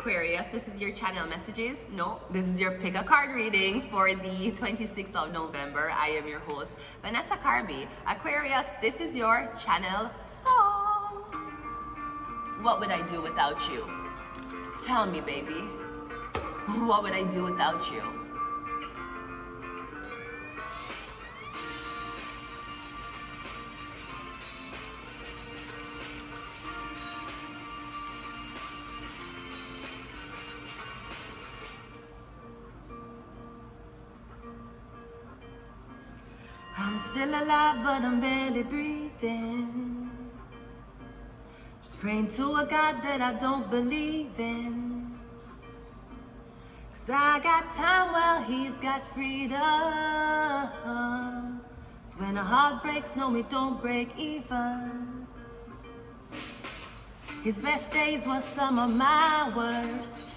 Aquarius, this is your channel messages. No, this is your pick a card reading for the 26th of November. I am your host, Vanessa Carby. Aquarius, this is your channel song. What would I do without you? Tell me, baby. What would I do without you? I'm still alive, but I'm barely breathing. Just praying to a God that I don't believe in. 'Cause I got time while he's got freedom. So when a heart breaks, no, it don't break even. His best days were some of my worst.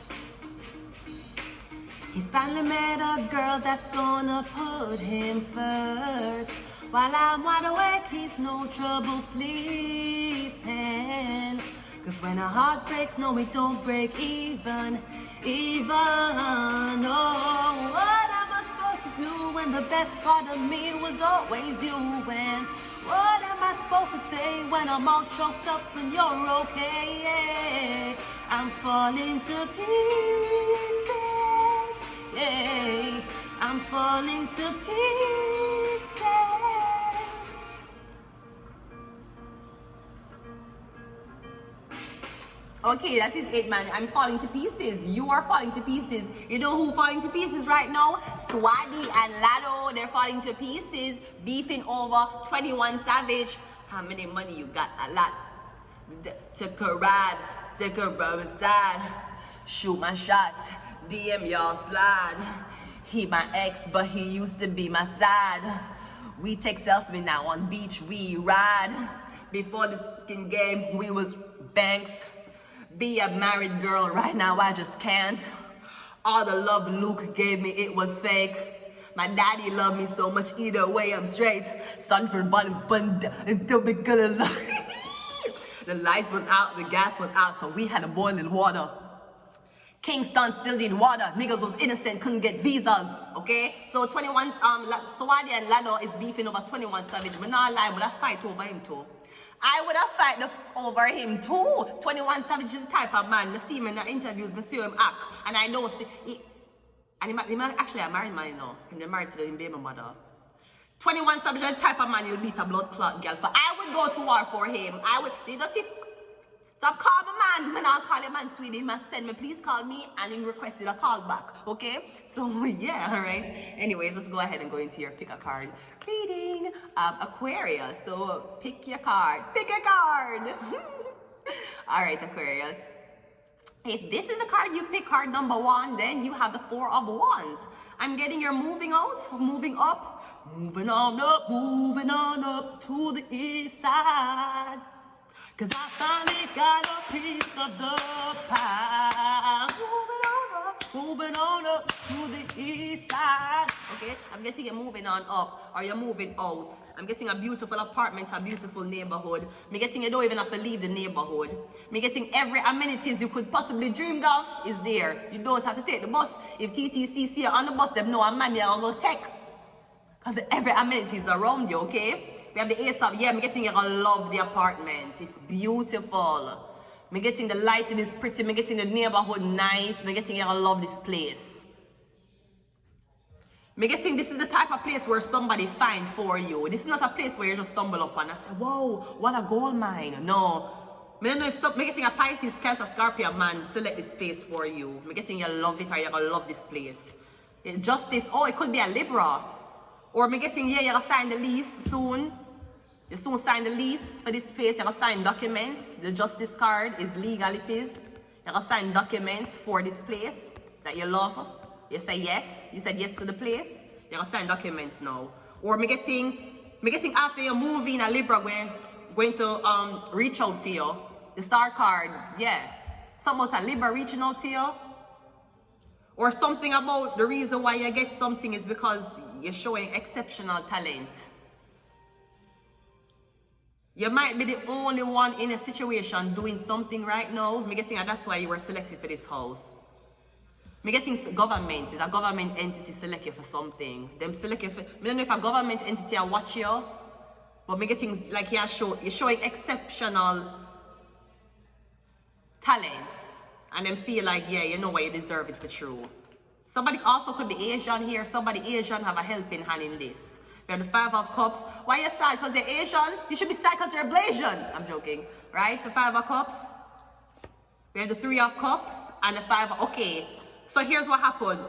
He's finally met a girl that's gonna put him first. While I'm wide awake, he's no trouble sleeping. 'Cause when a heart breaks, no, it don't break even. Oh, what am I supposed to do when the best part of me was always you? And what am I supposed to say when I'm all choked up and you're okay? I'm falling to pieces. Yeah, I'm falling to pieces. Okay, that is it, man. I'm falling to pieces. You are falling to pieces. You know who falling to pieces right now? Swadi and Lado. They're falling to pieces, beefing over 21 Savage. How many money you got? A lot. Take a ride, take a rubber side. Shoot my shot. DM y'all slide. He my ex, but he used to be my side. We take selfies now on beach, we ride. Before this fucking game, we was banks. Be a married girl right now, I just can't. All the love Luke gave me, it was fake. My daddy loved me so much, either way I'm straight. Sunford bottom bund until we could have. The lights was out, the gas was out, so we had to boil in water. Kingston still need water. Niggas was innocent, couldn't get visas. Okay? So 21 Swadi and Lano is beefing over 21 Savage. But not lie, would I fight over him too? I would have fight over him too. 21 Savage is the type of man. I see him in the interviews, I see him act. And I know and he actually a married man, you know. He's married to his baby mother. 21 Savage is the type of man you'll beat a blood clot girl for. I would go to war for him. I would. They don't stop calling my man. When I call him man sweetie, he must send me, please call me, and he requested a call back. Okay? So yeah, alright. Anyways, let's go ahead and go into your pick a card reading. Aquarius. So pick your card. Pick a card. Alright, Aquarius. If this is a card you pick, card number 1, then you have the 4 of Wands. I'm getting you're moving out, moving up, moving on up to the east side. 'Cause I finally got a piece of the pie. Moving on up to the east side. Okay, I'm getting you moving on up, or you're moving out. I'm getting a beautiful apartment, a beautiful neighborhood. Me getting you don't even have to leave the neighborhood. Me getting every amenities you could possibly dreamed of is there. You don't have to take the bus. If TTCC are on the bus, them know a man you're gonna take. 'Cause every amenities is around you, okay? We have the ace of, yeah, I'm getting you gonna love the apartment. It's beautiful. Me getting the lighting is pretty. Me getting the neighborhood nice. Me getting you gonna love this place. Me getting this is the type of place where somebody find for you. This is not a place where you just stumble upon and say, whoa, what a gold mine. No. Me don't know if me getting a Pisces, Cancer, Scorpio man select this place for you. Me getting you love it or you gonna love this place. Justice, oh, it could be a Libra. Or me getting, yeah, you're gonna sign the lease soon. You soon sign the lease for this place. You're gonna sign documents. The justice card is legalities. You're gonna sign documents for this place that you love. You say yes. You said yes to the place. You're gonna sign documents now. Or me getting after you're moving a Libra, we're going to reach out to you. The star card, yeah. Something about a Libra reaching out to you. Or something about the reason why you get something is because you're showing exceptional talent. You might be the only one in a situation doing something right now. Me getting that's why you were selected for this house. Me getting government is a government entity select you for something. Them select you for, me don't know if a government entity will watch you, but me getting like you're showing exceptional talents, and them feel like, yeah, you know what, you deserve it for true. Somebody also could be Asian here. Somebody Asian have a helping hand in this. We have the 5 of Cups. Why are you sad? Because you're Asian? You should be sad because you're Blasian. I'm joking. Right? So 5 of Cups. We have the 3 of Cups and the 5 of... Okay. So here's what happened.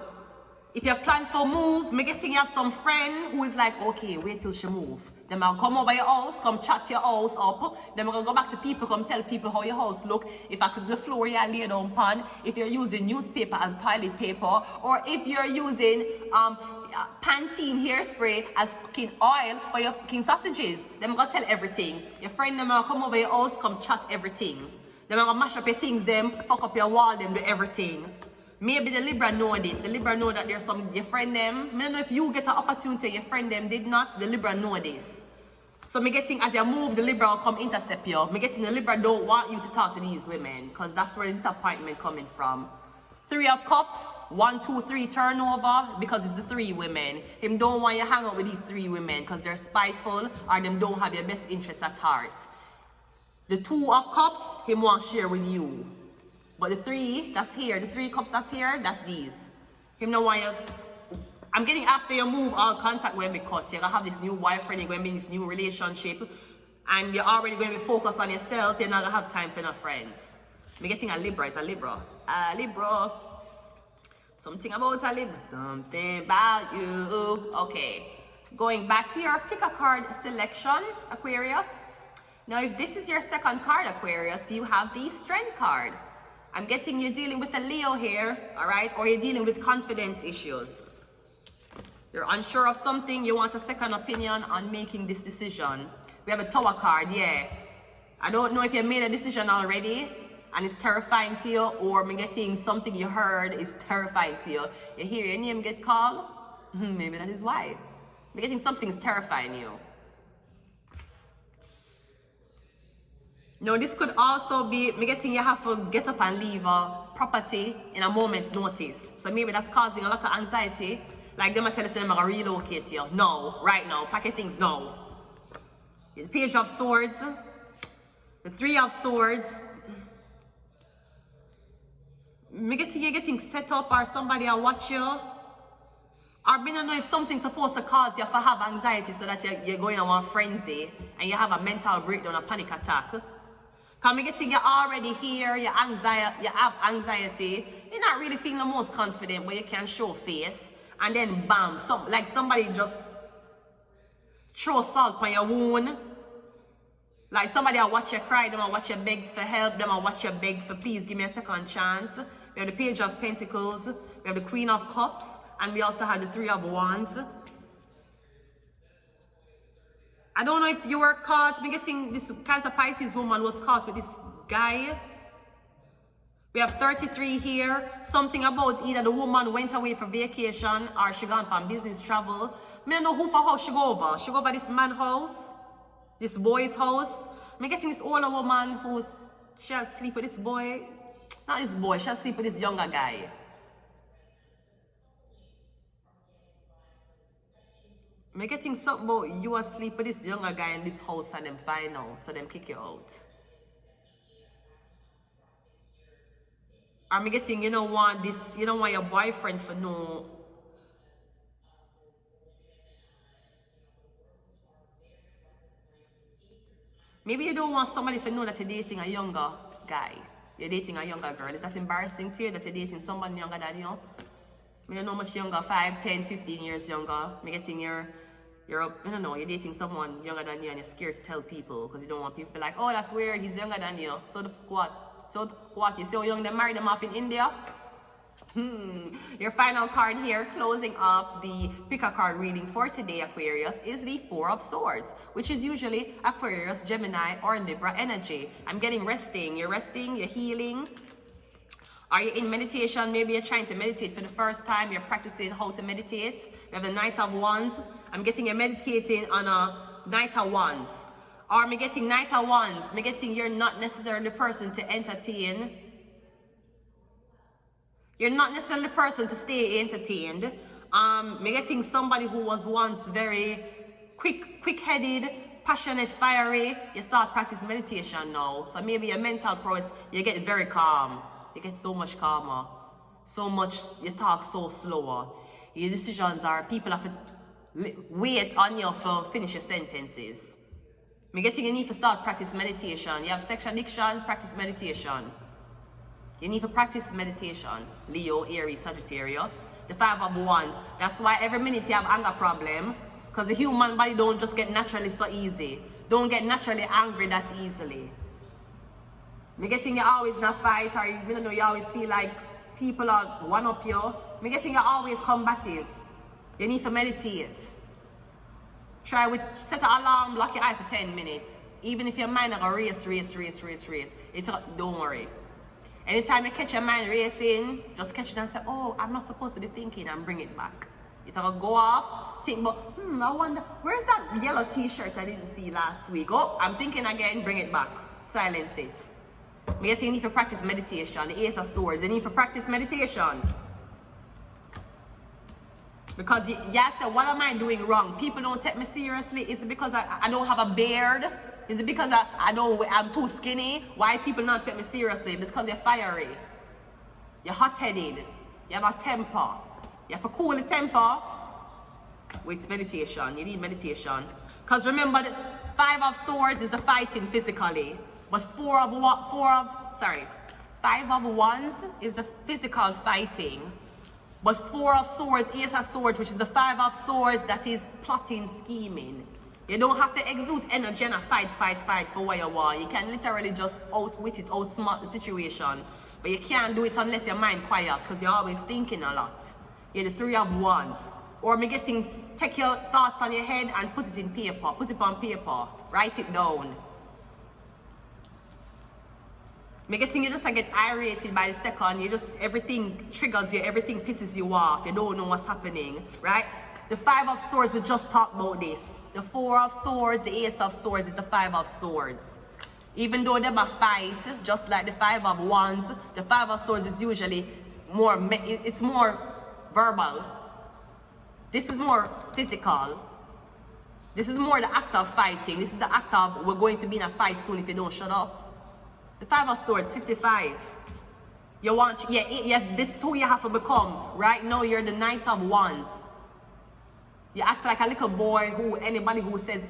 If you plan for move, me getting you have some friend who is like, okay, wait till she move. Then I'll come over your house, come chat your house up. Then we're going to go back to people, come tell people how your house look. If I could the floor you lay down pan. If you're using newspaper as toilet paper. Or if you're using Pantene hairspray as cooking oil for your cooking sausages. Then I'm going to tell everything. Your friend them will come over your house, come chat everything. Then I'm going to mash up your things, them, fuck up your wall, them, do everything. Maybe the Libra know this. The Libra know that there's some, your friend them. I don't know if you get an opportunity, your friend them did not. The Libra know this. So me getting, as you move, the Libra will come intercept you. Me getting the Libra don't want you to talk to these women. Because that's where the disappointment coming from. 3 of Cups, 1, 2, 3 turnover, because it's the 3 women. Him don't want you to hang out with these 3 women because they're spiteful or them don't have your best interests at heart. The 2 of Cups, him want to share with you. But the 3 that's here, the 3 cups that's here, that's these. Him no want you. I'm getting after you move all contact when we cut. You're gonna have this new boyfriend, you're gonna be in this new relationship, and you're already going to be focused on yourself. You're not gonna have time for no friends. We're getting a Libra, it's a Libra. A Libra. Something about a Libra. Something about you. Okay. Going back to your pick a card selection, Aquarius. Now, if this is your second card, Aquarius, you have the Strength card. I'm getting you dealing with a Leo here, all right? Or you're dealing with confidence issues. You're unsure of something, you want a second opinion on making this decision. We have a Tower card, yeah. I don't know if you made a decision already and it's terrifying to you, or me getting something you heard is terrifying to you. You hear your name get called? Maybe that is why. Me getting something is terrifying you. Now, this could also be me getting you have to get up and leave a property in a moment's notice. So maybe that's causing a lot of anxiety. Like them are telling them I'm going to relocate you. No, right now. Pack your things now. The Page of Swords. The 3 of Swords. Me getting you getting set up or somebody will watch you. Or me don't know if something's supposed to cause you to have anxiety so that you're going on one frenzy and you have a mental breakdown, a panic attack. Because me getting you already here, you have anxiety, you're not really feeling the most confident, but you can show face. And then bam, like somebody just throw salt on your wound. Like somebody will watch you cry, them will watch you beg for help, them will watch you beg for please give me a second chance. We have the Page of Pentacles, we have the Queen of Cups, and we also have the 3 of Wands. I don't know if you were caught, me getting this Cancer Pisces woman was caught with this guy. We have 33 here. Something about either the woman went away for vacation or she gone on business travel. I don't know who for house she go over. She go over this man's house, this boy's house. I'm getting this older woman she'll sleep with this boy. Not this boy, she'll sleep with this younger guy. I'm getting something about you asleep with this younger guy in this house and them find out, so them kick you out. I'm getting, you don't want your boyfriend for no. Maybe you don't want somebody to know that you're dating a younger guy. You're dating a younger girl. Is that embarrassing to you that you're dating someone younger than you? I don't know much younger, 5, 10, 15 years younger. I'm getting you're dating someone younger than you and you're scared to tell people because you don't want people to be like, oh, that's weird, he's younger than you. So what? So what? You see how young they married them off in India? Your final card here, closing off the pick a card reading for today, Aquarius, is the 4 of Swords, which is usually Aquarius, Gemini, or Libra energy. I'm getting resting. You're resting, you're healing. Are you in meditation? Maybe you're trying to meditate for the first time. You're practicing how to meditate. You have the Knight of Wands. I'm getting you meditating on a Knight of Wands. Or me getting Knight of Wands. Me getting you're not necessarily the person to entertain. You're not necessarily the person to stay entertained. Me getting somebody who was once very quick-headed, passionate, fiery. You start practicing meditation now. So maybe your mental prowess, you get very calm. You get so much calmer. So much, you talk so slower. Your decisions are, people have to wait on you to finish your sentences. Me getting you need to start practice meditation. You have sex addiction, practice meditation. You need to practice meditation. Leo, Aries, Sagittarius. The 5 of Wands. That's why every minute you have anger problem. Because the human body don't just get naturally so easy. Don't get naturally angry that easily. Me getting you always in a fight, or you know, you always feel like people are one up you. Me getting you always combative. You need to meditate. Try with, set an alarm, lock your eye for 10 minutes. Even if your mind are race. Don't worry. Anytime you catch your mind racing, just catch it and say, oh, I'm not supposed to be thinking, and bring it back. It'll go off, think, but I wonder, where's that yellow t-shirt I didn't see last week? Oh, I'm thinking again, bring it back. Silence it. You need to practice meditation. The Ace of Swords, you need to practice meditation. Because you say, what am I doing wrong? People don't take me seriously. Is it because I don't have a beard? Is it because I'm too skinny? Why people not take me seriously? It's because you're fiery. You're hot-headed. You have a temper. You have to cool the temper with meditation. You need meditation. Because remember, the 5 of Swords is a fighting physically. But 5 of Wands is a physical fighting. But 4 of Swords, Ace of Swords, which is the 5 of Swords, that is plotting, scheming. You don't have to exude energy and fight for what you want. You can literally just outwit it, outsmart the situation. But you can't do it unless your mind quiet, because you're always thinking a lot. You're the 3 of Wands. Or take your thoughts on your head and put it in paper. Put it on paper. Write it down. You just get irritated by the second. Everything triggers you, everything pisses you off. You don't know what's happening, right? The 5 of Swords, we just talked about this. The 4 of Swords, the Ace of Swords is the 5 of Swords. Even though they're a fight, just like the 5 of Wands, the 5 of Swords is usually more, it's more verbal. This is more physical. This is more the act of fighting. This is the act of, we're going to be in a fight soon if you don't shut up. The 5 of Swords, 55. You want, this is who you have to become. Right now, you're the Knight of Wands. You act like a little boy who, anybody who says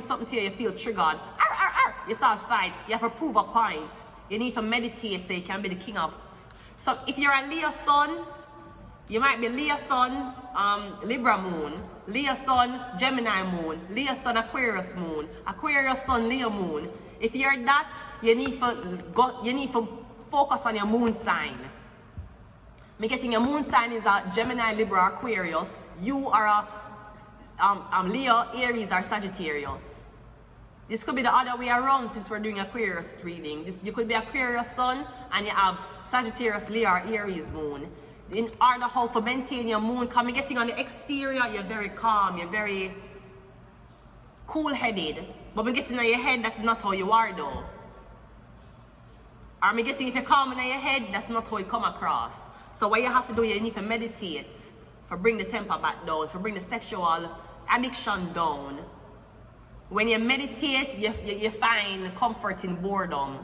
something to you, you feel triggered. Arr, arr, arr. You start fight. You have to prove a point. You need to meditate so you can be the king of. So if you're a Leo sun, you might be Leo sun, Libra moon, Leo sun, Gemini moon, Leo sun, Aquarius moon, Aquarius sun, Leo moon. If you're that, you need to focus on your moon sign. Me getting your moon sign is a Gemini, Libra, Aquarius. You are a Leo, Aries, or Sagittarius. This could be the other way around since we're doing Aquarius reading. You could be Aquarius sun and you have Sagittarius, Leo, or Aries moon. In order how to maintain your moon, because getting on the exterior, you're very calm, you're very cool-headed. But when getting on your head, that's not how you are though. Or if you're calm in your head, that's not how you come across. So what you have to do, you need to meditate for bring the temper back down, for bring the sexual addiction down. When you meditate, you find comfort in boredom.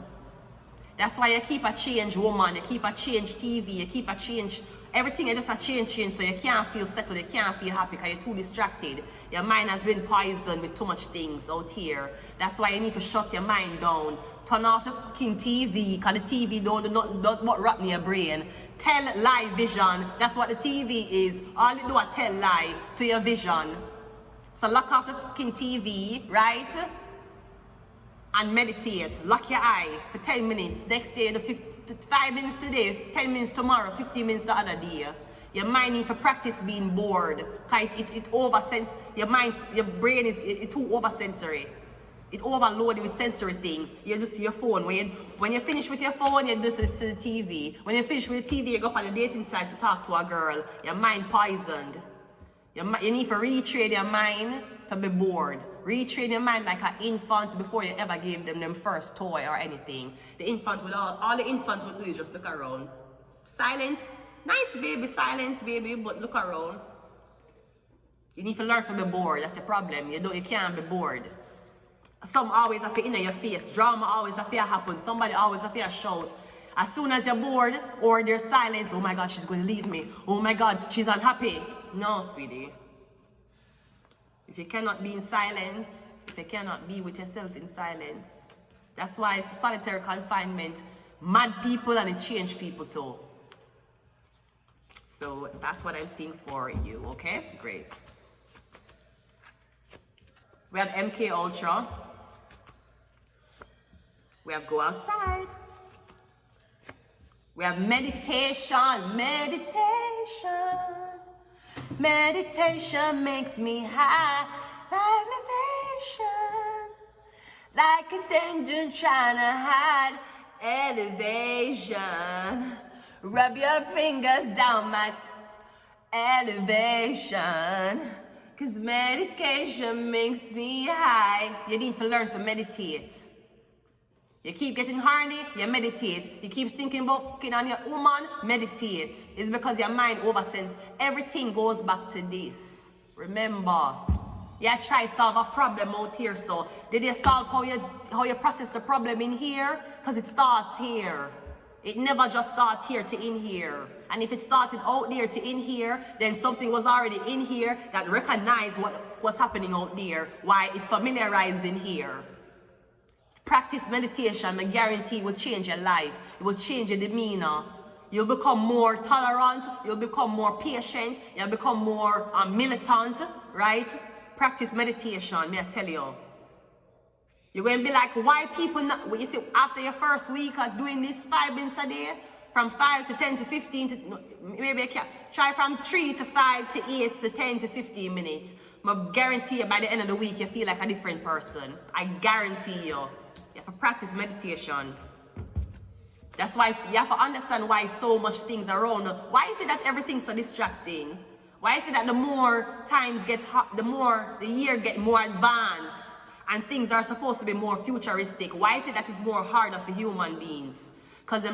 That's why you keep a change woman, you keep a change TV, you keep a change, everything is just a change, so you can't feel settled, you can't feel happy because you're too distracted. Your mind has been poisoned with too much things out here. That's why you need to shut your mind down. Turn off the fucking TV, because the TV don't rot in your brain. Tell lie vision, that's what the TV is. All you do is tell lie to your vision. So lock off the fucking TV, right? And meditate. Lock your eye for 10 minutes. Next day, 5 minutes today, 10 minutes tomorrow, 15 minutes the other day. Your mind needs to practice being bored. Because it oversense, your brain is too oversensory. It overloaded with sensory things. You do to your phone. When you finish with your phone, you do to the TV. When you finish with the TV, you go up on the dating site to talk to a girl. Your mind poisoned. You need to retrain your mind to be bored. retrain your mind like an infant before you ever gave them first toy or anything. The infant would all the infant would do is just look around. Silent, nice baby, silent baby, but look around. You need to learn to be bored. That's the problem. You can't be bored. Some always have to in your face. Drama always have to happen. Somebody always have to shout. As soon as you're bored or there's silence, oh my God, she's going to leave me. Oh my God, she's unhappy. No, sweetie. If you cannot be in silence, if you cannot be with yourself in silence, that's why it's solitary confinement. Mad people and it change people too. So that's what I'm seeing for you, okay? Great. We have MK Ultra. We have go outside. We have meditation. Meditation makes me high. Elevation. Like a danger trying to hide. Elevation. Rub your fingers down my elevation. Cause medication makes me high. You need to learn to meditate. You keep getting horny, you meditate. You keep thinking about fucking on your woman, meditate. It's because your mind oversenses. Everything goes back to this. Remember, you try to solve a problem out here. So did you solve how you process the problem in here? Because it starts here. It never just starts here to in here. And if it started out there to in here, then something was already in here that recognized what was happening out there, why it's familiarized in here. Practice meditation, I guarantee, will change your life. It will change your demeanor. You'll become more tolerant. You'll become more patient. You'll become more militant, right? Practice meditation, may I tell you. You're going to be like, why people not, you see, after your first week of doing this 5 minutes a day, from 5 to 10 to 15 to, maybe I can try from 3 to 5 to 8 to 10 to 15 minutes. I guarantee you by the end of the week, you feel like a different person. I guarantee you. You have to practice meditation. That's why you have to understand why so much things are around. Why is it that everything's so distracting? Why is it that the more times get hot, the more the year get more advanced and things are supposed to be more futuristic? Why is it that it's more harder for human beings? Because the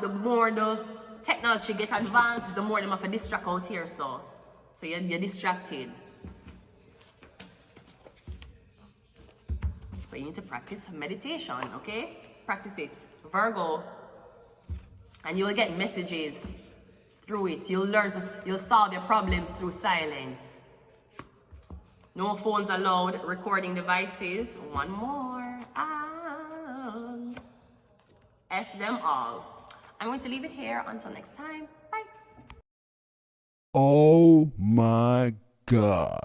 more the technology get advanced, the more them have to distract out here. So you're distracted. So you need to practice meditation, okay? Practice it. Virgo. And you'll get messages through it. You'll solve your problems through silence. No phones allowed, recording devices. One more. F them all. I'm going to leave it here until next time. Bye. Oh my God.